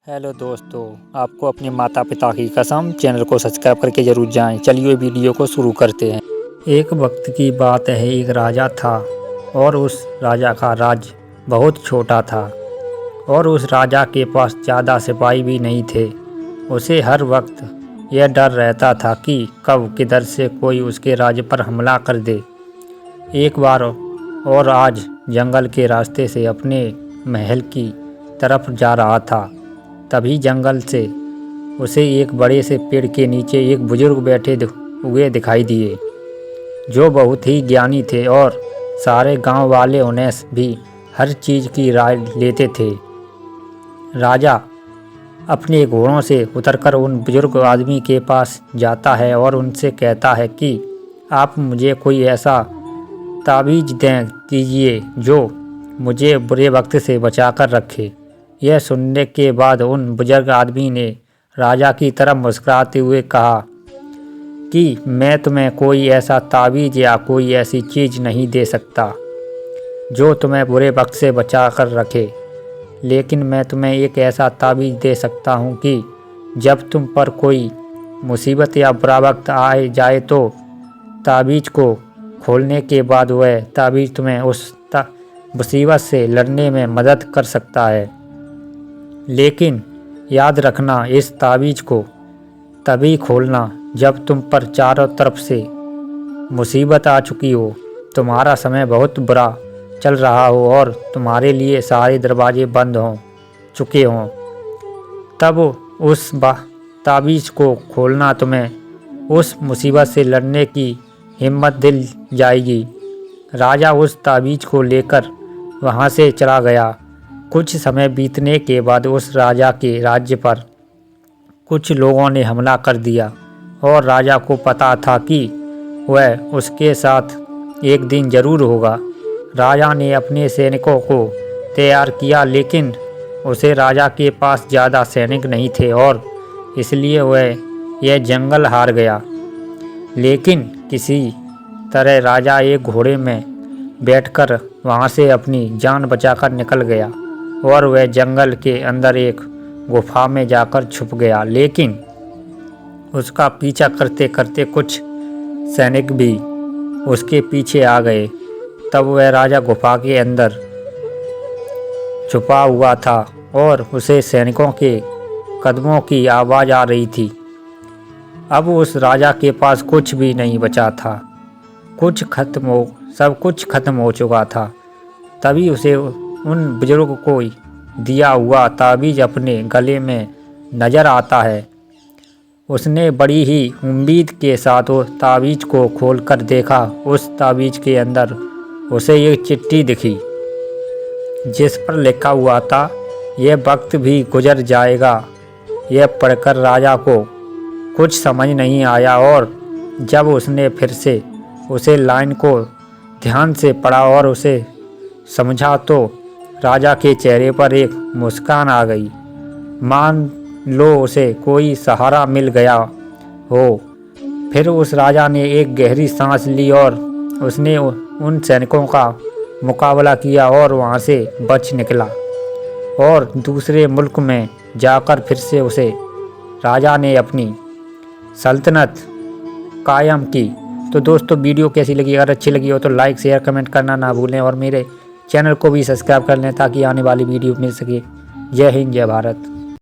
Hello दोस्तों, आपको अपने माता पिता की कसम चैनल को सब्सक्राइब करके ज़रूर जाएं। चलिए वीडियो को शुरू करते हैं। एक वक्त की बात है, एक राजा था और उस राजा का राज्य बहुत छोटा था और उस राजा के पास ज़्यादा सिपाही भी नहीं थे। उसे हर वक्त यह डर रहता था कि कब किधर से कोई उसके राज्य पर हमला कर दे। एक बार और आज जंगल के रास्ते से अपने महल की तरफ जा रहा था। तभी जंगल से उसे एक बड़े से पेड़ के नीचे एक बुजुर्ग बैठे हुए दिखाई दिए, जो बहुत ही ज्ञानी थे और सारे गांव वाले उन्हें भी हर चीज़ की राय लेते थे। राजा अपने घोड़ों से उतरकर उन बुजुर्ग आदमी के पास जाता है और उनसे कहता है कि आप मुझे कोई ऐसा ताबीज़ दीजिए जो मुझे बुरे वक्त से बचाकर रखे। यह सुनने के बाद उन बुजुर्ग आदमी ने राजा की तरफ मुस्कुराते हुए कहा कि मैं तुम्हें कोई ऐसा ताबीज़ या कोई ऐसी चीज़ नहीं दे सकता जो तुम्हें बुरे वक्त से बचा कर रखे, लेकिन मैं तुम्हें एक ऐसा ताबीज़ दे सकता हूँ कि जब तुम पर कोई मुसीबत या बुरा वक्त आ जाए तो ताबीज़ को खोलने के बाद वह ताबीज़ तुम्हें उस मुसीबत से लड़ने में मदद कर सकता है। लेकिन याद रखना, इस ताबीज़ को तभी खोलना जब तुम पर चारों तरफ से मुसीबत आ चुकी हो, तुम्हारा समय बहुत बुरा चल रहा हो और तुम्हारे लिए सारे दरवाजे बंद हो चुके हों। तब उस ताबीज़ को खोलना तुम्हें उस मुसीबत से लड़ने की हिम्मत दिल जाएगी। राजा उस ताबीज़ को लेकर वहाँ से चला गया। कुछ समय बीतने के बाद उस राजा के राज्य पर कुछ लोगों ने हमला कर दिया और राजा को पता था कि वह उसके साथ एक दिन जरूर होगा। राजा ने अपने सैनिकों को तैयार किया, लेकिन उसे राजा के पास ज़्यादा सैनिक नहीं थे और इसलिए वह यह जंगल हार गया। लेकिन किसी तरह राजा एक घोड़े में बैठकर वहाँ से अपनी जान बचाकर निकल गया और वह जंगल के अंदर एक गुफा में जाकर छुप गया। लेकिन उसका पीछा करते करते कुछ सैनिक भी उसके पीछे आ गए। तब वह राजा गुफा के अंदर छुपा हुआ था और उसे सैनिकों के कदमों की आवाज़ आ रही थी। अब उस राजा के पास कुछ भी नहीं बचा था, सब कुछ खत्म हो चुका था। तभी उसे उन बुजुर्ग को दिया हुआ ताबीज़ अपने गले में नज़र आता है। उसने बड़ी ही उम्मीद के साथ उस ताबीज़ को खोलकर देखा। उस ताबीज़ के अंदर उसे एक चिट्ठी दिखी जिस पर लिखा हुआ था, यह वक्त भी गुजर जाएगा। यह पढ़कर राजा को कुछ समझ नहीं आया और जब उसने फिर से उसे लाइन को ध्यान से पढ़ा और उसे समझा तो राजा के चेहरे पर एक मुस्कान आ गई, मान लो उसे कोई सहारा मिल गया हो। फिर उस राजा ने एक गहरी सांस ली और उसने उन सैनिकों का मुकाबला किया और वहाँ से बच निकला और दूसरे मुल्क में जाकर फिर से उसे राजा ने अपनी सल्तनत कायम की। तो दोस्तों, वीडियो कैसी लगी? अगर अच्छी लगी हो तो लाइक शेयर कमेंट करना ना भूलें और मेरे चैनल को भी सब्सक्राइब कर लें ताकि आने वाली वीडियो मिल सके। जय हिंद, जय भारत।